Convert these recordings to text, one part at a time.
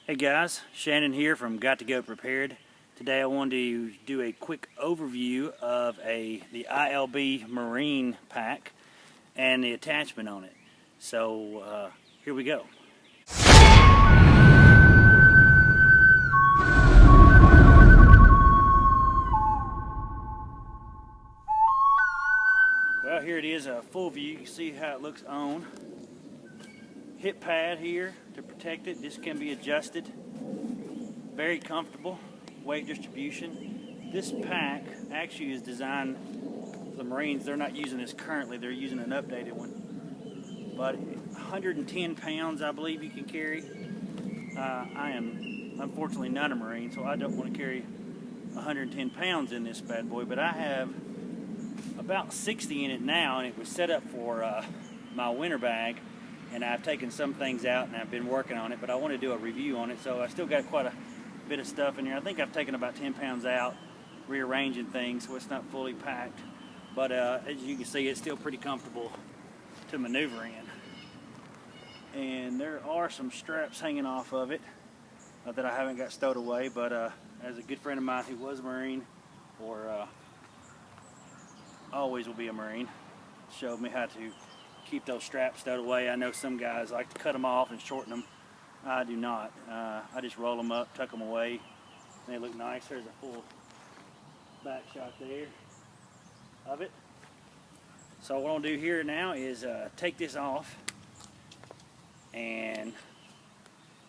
Hey guys, Shannon here from Got to Go Prepared. Today I wanted to do a quick overview of the ILB Marine pack and the attachment on it. So here we go. Well, here it is, a full view. You can see how it looks on. Hip pad here to protect it. This can be adjusted. Very comfortable weight distribution. This pack actually is designed for the Marines. They're not using this currently, they're using an updated one. But 110 pounds I believe you can carry. I am unfortunately not a Marine, so I don't want to carry 110 pounds in this bad boy, but I have about 60 in it now, and it was set up for my winter bag. And I've taken some things out and I've been working on it, but I want to do a review on it, so I still got quite a bit of stuff in here. I think I've taken about 10 pounds out, rearranging things, so it's not fully packed. But as you can see, it's still pretty comfortable to maneuver in. And there are some straps hanging off of it that I haven't got stowed away, but as a good friend of mine who was a Marine, or always will be a Marine, showed me how to keep those straps stowed away. I know some guys like to cut them off and shorten them. I do not. I just roll them up, tuck them away. They look nice. There's a full back shot there of it. So what I'm gonna do here now is take this off and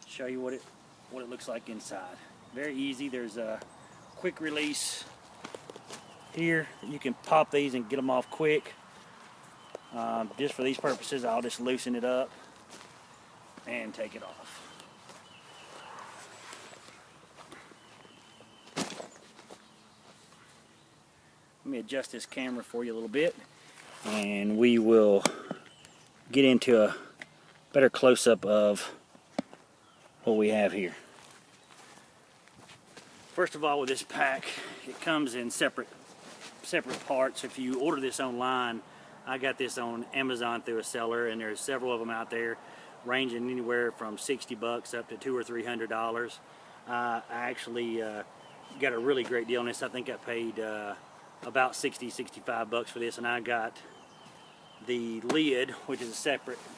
show you what it looks like inside. Very easy. There's a quick release here. You can pop these and get them off quick. Just for these purposes, I'll just loosen it up and take it off. Let me adjust this camera for you a little bit, and we will get into a better close-up of what we have here. First of all, with this pack, it comes in separate parts. If you order this online, I got this on Amazon through a seller, and there's several of them out there ranging anywhere from $60 up to $200 or $300. I actually got a really great deal on this. I think I paid about $65 for this, and I got the lid, which is a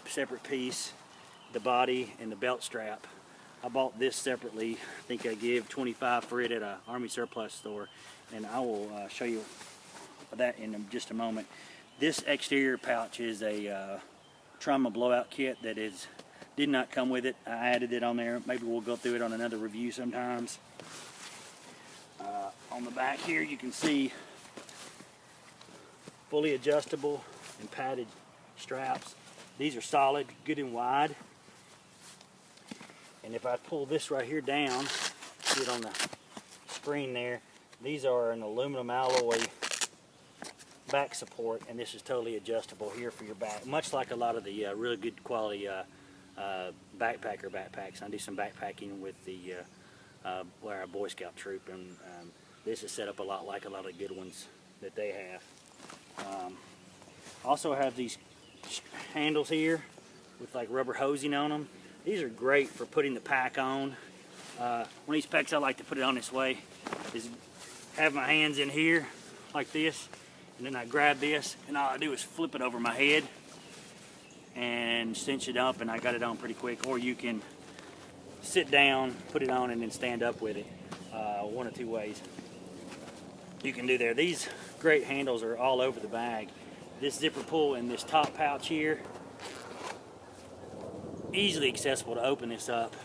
separate piece, the body and the belt strap. I bought this separately. I think I gave $25 for it at an Army surplus store, and I will show you that in just a moment. This exterior pouch is a trauma blowout kit that did not come with it. I added it on there. Maybe we'll go through it on another review sometimes. On the back here you can see fully adjustable and padded straps. These are solid, good and wide. And if I pull this right here down, see it on the screen there, these are an aluminum alloy back support, and this is totally adjustable here for your back, much like a lot of the really good quality backpacker backpacks. I do some backpacking with where our Boy Scout troop, and this is set up a lot like a lot of the good ones that they have. Also have these handles here with like rubber hosing on them. These are great for putting the pack on. One of these packs I like to put it on this way is have my hands in here like this, and then I grab this, and all I do is flip it over my head and cinch it up, and I got it on pretty quick. Or you can sit down, put it on, and then stand up with it. One of two ways you can do there. These great handles are all over the bag. This zipper pull in this top pouch here, easily accessible to open this up.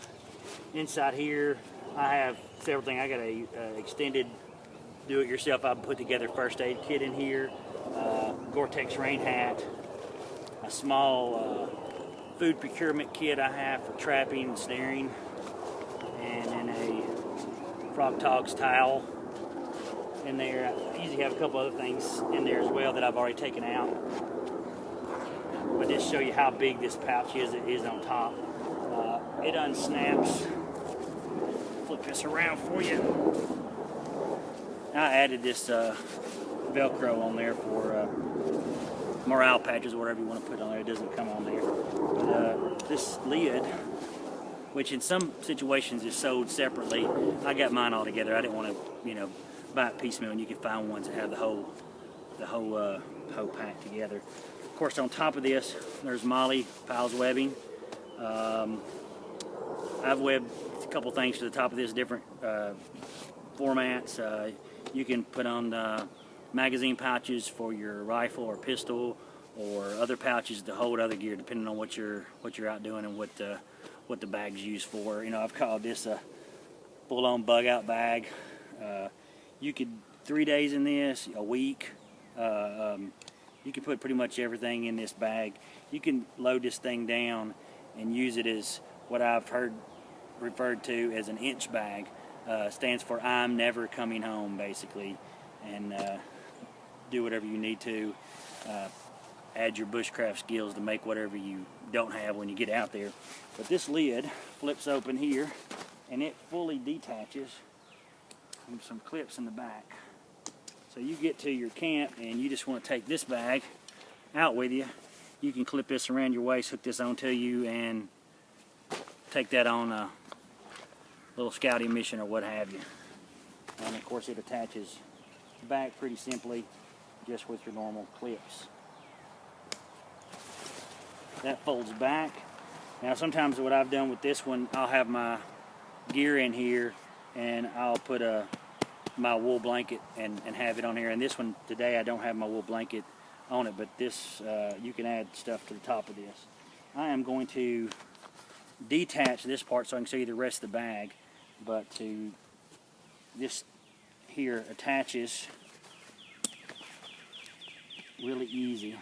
Inside here I have several things. I got a extended do-it-yourself I put together first aid kit in here, Gore-Tex rain hat, a small food procurement kit I have for trapping and snaring, and then a Frog Togs towel in there. I usually have a couple other things in there as well that I've already taken out, but just show you how big this pouch is. It is on top. It unsnaps. Flip this around for you. I added this Velcro on there for morale patches or whatever you want to put on there. It doesn't come on there. But this lid which in some situations is sold separately. I got mine all together. I didn't want to, you know, buy it piecemeal, and you can find ones that have the whole pack together. Of course, on top of this, there's Molly Piles webbing. I've webbed a couple things to the top of this, different formats. You can put on magazine pouches for your rifle or pistol, or other pouches to hold other gear, depending on what you're out doing and what the bag's used for. You know, I've called this a full-on bug-out bag. You could 3 days in this, a week. You can put pretty much everything in this bag. You can load this thing down and use it as what I've heard referred to as an I.N.C.H bag. Stands for I'm never coming home, basically. And do whatever you need to. Add your bushcraft skills to make whatever you don't have when you get out there. But this lid flips open here, and it fully detaches from some clips in the back. So you get to your camp and you just want to take this bag out with you. You can clip this around your waist, hook this onto you, and take that on a little scouting mission or what have you. And of course it attaches back pretty simply, just with your normal clips. That folds back. Now sometimes what I've done with this one, I'll have my gear in here and I'll put my wool blanket and have it on here. And this one today I don't have my wool blanket on it, but this you can add stuff to the top of this. I am going to detach this part so I can show you the rest of the bag, but this here attaches really easy.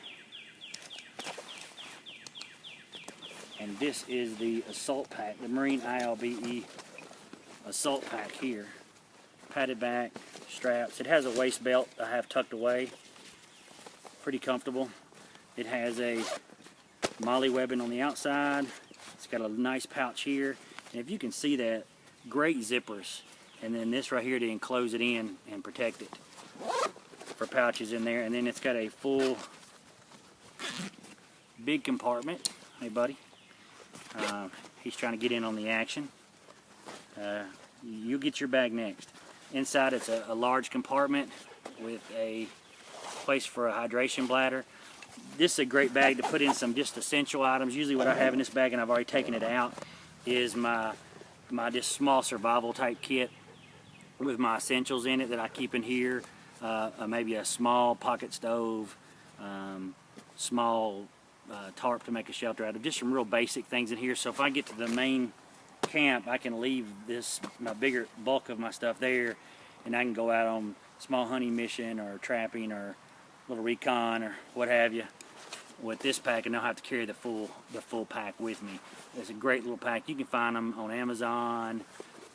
And this is the assault pack, the Marine ILBE assault pack here. Padded back, straps. It has a waist belt I have tucked away. Pretty comfortable. It has a molly webbing on the outside. It's got a nice pouch here. And if you can see that, great zippers. And then this right here to enclose it in and protect it for pouches in there. And then it's got a full big compartment. Hey buddy. He's trying to get in on the action. You get your bag next. Inside it's a large compartment with a place for a hydration bladder. This is a great bag to put in some just essential items. Usually what I have in this bag, and I've already taken it out, is my just small survival type kit with my essentials in it that I keep in here. Maybe a small pocket stove, small tarp to make a shelter out of. Just some real basic things in here. So if I get to the main camp, I can leave my bigger bulk of my stuff there, and I can go out on small hunting mission or trapping or little recon or what have you with this pack, and I'll have to carry the full pack with me. It's a great little pack. You can find them on Amazon.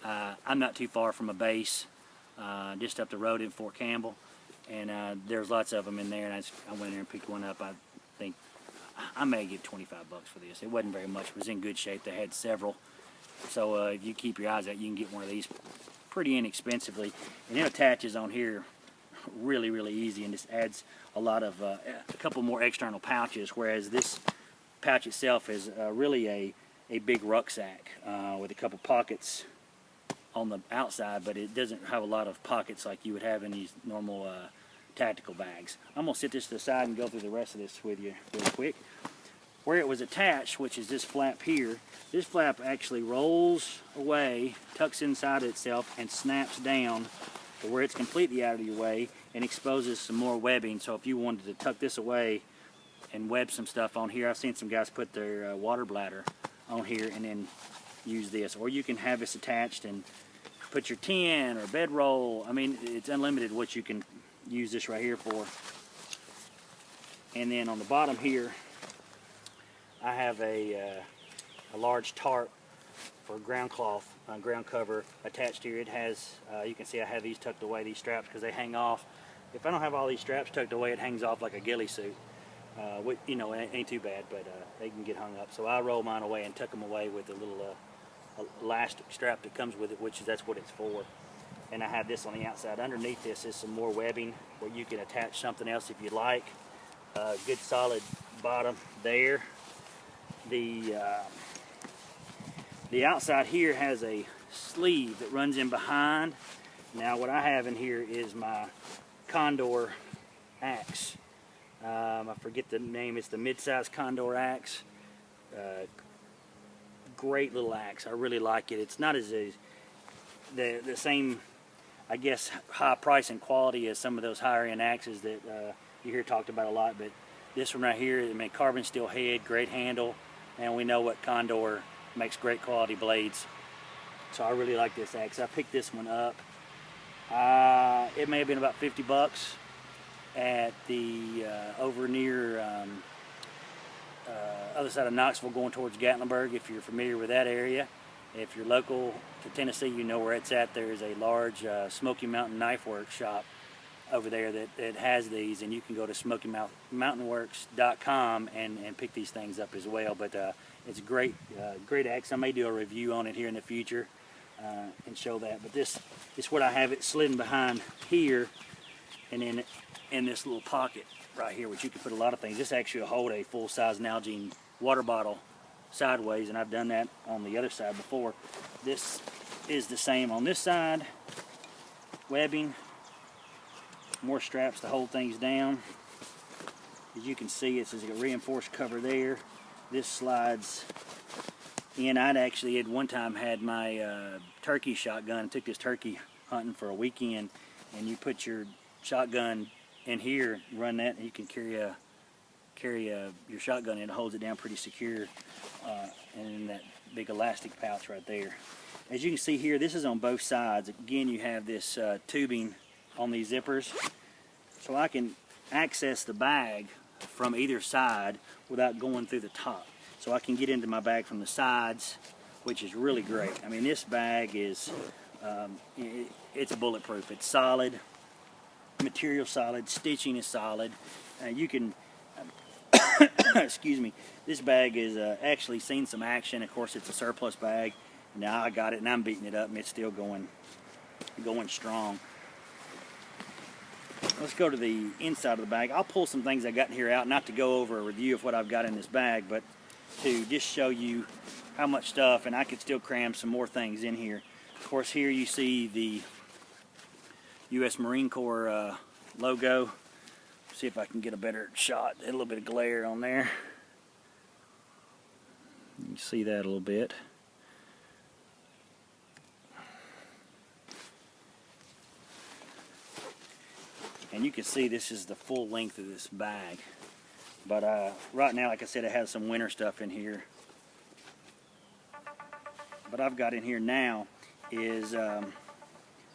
I'm not too far from a base, just up the road in Fort Campbell, and there's lots of them in there, and I went in there and picked one up. I think I may get 25 bucks for this. It wasn't very much. It was in good shape. They had several. So if you keep your eyes out, you can get one of these pretty inexpensively. And it attaches on here really, really easy, and just adds a lot of, a couple more external pouches, whereas this pouch itself is really a big rucksack with a couple pockets on the outside, but it doesn't have a lot of pockets like you would have in these normal tactical bags. I'm going to sit this to the side and go through the rest of this with you really quick. Where it was attached, which is this flap here, this flap actually rolls away, tucks inside itself, and snaps down to where it's completely out of your way and exposes some more webbing. So if you wanted to tuck this away and web some stuff on here, I've seen some guys put their water bladder on here and then use this. Or you can have this attached and put your tent or bedroll. I mean, it's unlimited what you can use this right here for. And then on the bottom here, I have a large tarp for ground cloth, ground cover attached here. It has, you can see I have these tucked away, these straps, because they hang off. If I don't have all these straps tucked away, it hangs off like a ghillie suit. Which, you know, it ain't too bad, but they can get hung up. So I roll mine away and tuck them away with a little elastic strap that comes with it, that's what it's for. And I have this on the outside. Underneath this is some more webbing where you can attach something else if you'd like. Good solid bottom there. The outside here has a sleeve that runs in behind. Now what I have in here is my Condor Axe. I forget the name. It's the mid-size Condor Axe. Great little axe. I really like it. It's not as the same, I guess, high price and quality as some of those higher end axes that you hear talked about a lot, but this one right here, I mean, carbon steel head, great handle, and we know what Condor makes great quality blades. So I really like this axe. I picked this one up. It may have been about 50 bucks at the over near other side of Knoxville going towards Gatlinburg, if you're familiar with that area. If you're local to Tennessee, you know where it's at. There's a large Smoky Mountain Knife Works shop over there that has these, and you can go to SmokyMountainWorks.com and pick these things up as well. But it's a great axe. I may do a review on it here in the future and show that. But this is what I have it slidden behind here, and then in this little pocket right here, which you can put a lot of things. This actually will hold a full-size Nalgene water bottle sideways, and I've done that on the other side before. This is the same on this side. Webbing, more straps to hold things down. As you can see, it's a reinforced cover there. This slides in. I'd actually at one time had my turkey shotgun, took this turkey hunting for a weekend, and you put your shotgun in here, run that, and you can carry your shotgun in. It holds it down pretty secure, and in that big elastic pouch right there. As you can see here, this is on both sides. Again, you have this tubing on these zippers, so I can access the bag from either side without going through the top. So I can get into my bag from the sides, which is really great. I mean, this bag is it's bulletproof. It's solid, material solid, stitching is solid. You can excuse me, this bag is actually seen some action. Of course, it's a surplus bag. Now I got it and I'm beating it up, and it's still going strong. Let's go to the inside of the bag. I'll pull some things I got in here out, not to go over a review of what I've got in this bag, but to just show you how much stuff, and I could still cram some more things in here. Of course, here you see the U.S. Marine Corps logo. See if I can get a better shot. A little bit of glare on there. You can see that a little bit. And you can see this is the full length of this bag. But right now, like I said, it has some winter stuff in here. What I've got in here now is,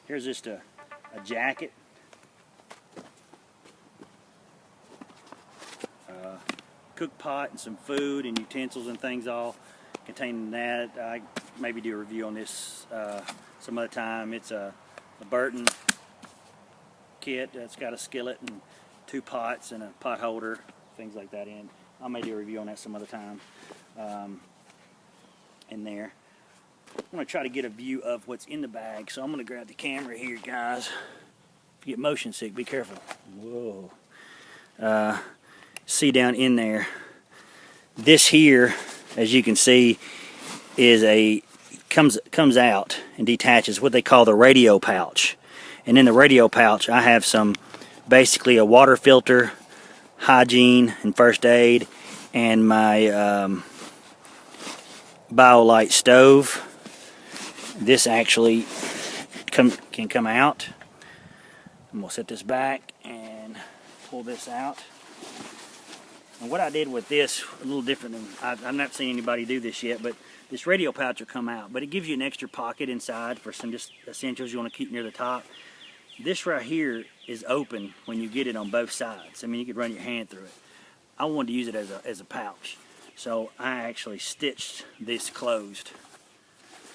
here's just a jacket. Cook pot and some food and utensils and things all contained in that. I maybe do a review on this some other time. It's a Burton kit that's got a skillet and 2 pots and a pot holder, things like that in. I may do a review on that some other time in there. I'm going to try to get a view of what's in the bag, so I'm going to grab the camera here, guys. If you get motion sick, be careful. Whoa. See down in there, this here, as you can see, is comes out and detaches, what they call the radio pouch. And in the radio pouch, I have basically a water filter, hygiene and first aid, and my BioLite stove. This actually can come out. I'm gonna set this back and pull this out. And what I did with this, a little different than, I've not seen anybody do this yet, but this radio pouch will come out, but it gives you an extra pocket inside for some just essentials you want to keep near the top. This right here is open when you get it on both sides. I mean, you could run your hand through it. I wanted to use it as a pouch, so I actually stitched this closed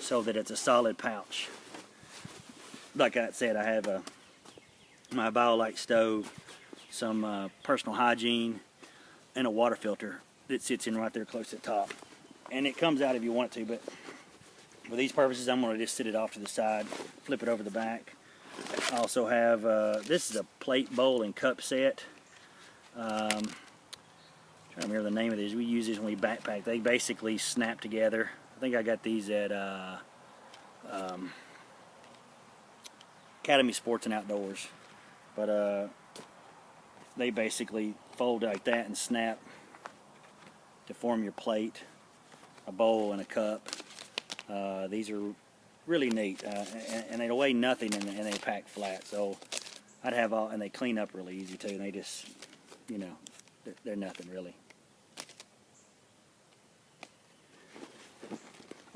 so that it's a solid pouch. Like I said, I have my BioLite stove, some personal hygiene, and a water filter that sits in right there close to the top. And it comes out if you want it to, but for these purposes, I'm going to just sit it off to the side, flip it over the back. I also have, this is a plate, bowl, and cup set. I'm trying to remember the name of these. We use these when we backpack. They basically snap together. I think I got these at Academy Sports and Outdoors. But they basically fold like that and snap to form your plate, a bowl, and a cup. These are really neat, and they weigh nothing, and they pack flat. So I'd have all, and they clean up really easy too. And they just, you know, they're nothing really.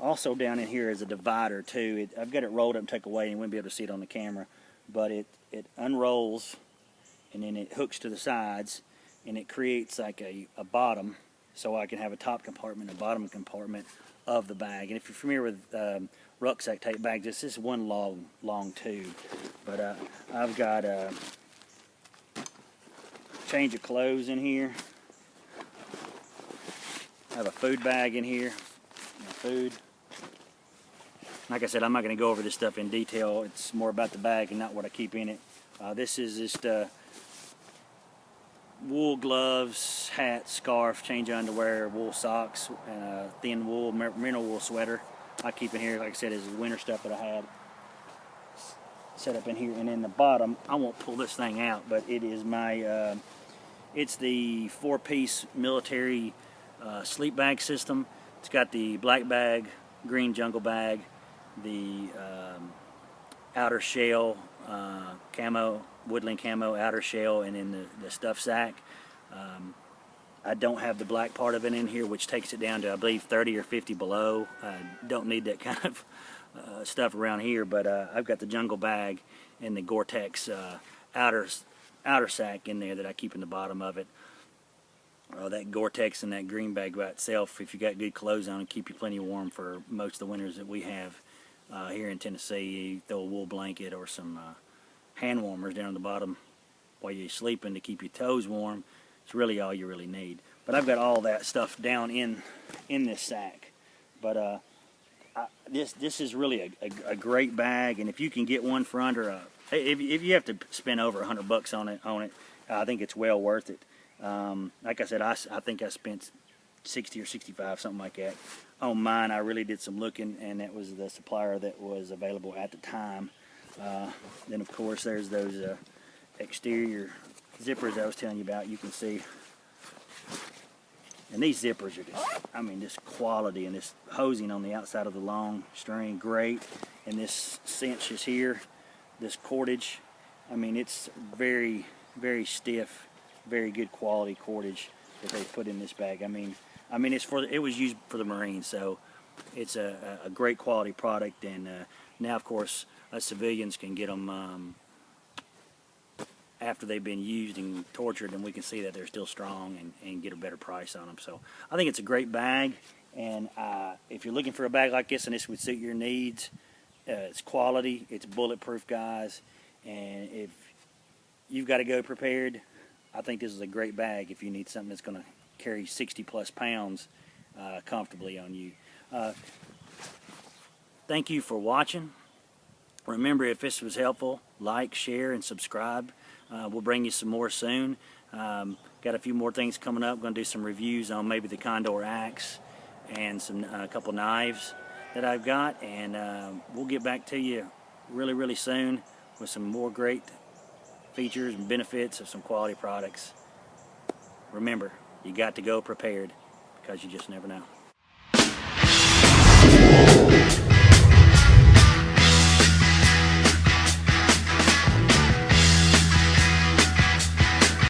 Also down in here is a divider too. I've got it rolled up and tucked away, and you wouldn't be able to see it on the camera, but it unrolls, and then it hooks to the sides, and it creates like a bottom, so I can have a top compartment and a bottom compartment of the bag. And if you're familiar with rucksack tape bags, this is one long tube. But I've got a change of clothes in here. I have a food bag in here, my food. Like I said, I'm not going to go over this stuff in detail. It's more about the bag and not what I keep in it. This is just wool gloves, hat, scarf, change of underwear, wool socks, and a thin wool, merino wool sweater. I keep in here, like I said, is winter stuff that I had set up in here. And in the bottom, I won't pull this thing out, but it is my, it's the 4-piece military sleep bag system. It's got the black bag, green jungle bag, the outer shell, camo, woodland camo, outer shell, and then the stuff sack. I don't have the black part of it in here, which takes it down to, I believe, 30 or 50 below. I don't need that kind of stuff around here, but I've got the jungle bag and the Gore-Tex outer sack in there that I keep in the bottom of it. That Gore-Tex and that green bag by itself, if you got good clothes on, and keep you plenty warm for most of the winters that we have here in Tennessee. You throw a wool blanket or some hand warmers down the bottom while you're sleeping to keep your toes warm. It's really all you really need. But I've got all that stuff down in this sack. But this is really a great bag, and if you can get one for under if you have to spend over $100 on it, I think it's well worth it. Like I said, I think I spent 60 or 65, something like that, on mine. I really did some looking, and that was the supplier that was available at the time. Then of course there's those exterior zippers I was telling you about. You can see, and these zippers are just, I mean, this quality, and this hosing on the outside of the long string, great. And this cinch is here, this cordage, I mean, it's very, very stiff, very good quality cordage that they put in this bag. I mean it was used for the Marines, so it's a great quality product. And now of course us civilians can get them after they've been used and tortured, and we can see that they're still strong and get a better price on them. So I think it's a great bag, and if you're looking for a bag like this and this would suit your needs, it's quality, it's bulletproof, guys, and if you've got to go prepared, I think this is a great bag if you need something that's going to carry 60+ pounds comfortably on you. Thank you for watching. Remember, if this was helpful, like, share, and subscribe. We'll bring you some more soon. Got a few more things coming up. Going to do some reviews on maybe the Condor Axe and a couple knives that I've got, and we'll get back to you really, really soon with some more great features and benefits of some quality products. Remember, you got to go prepared, because you just never know.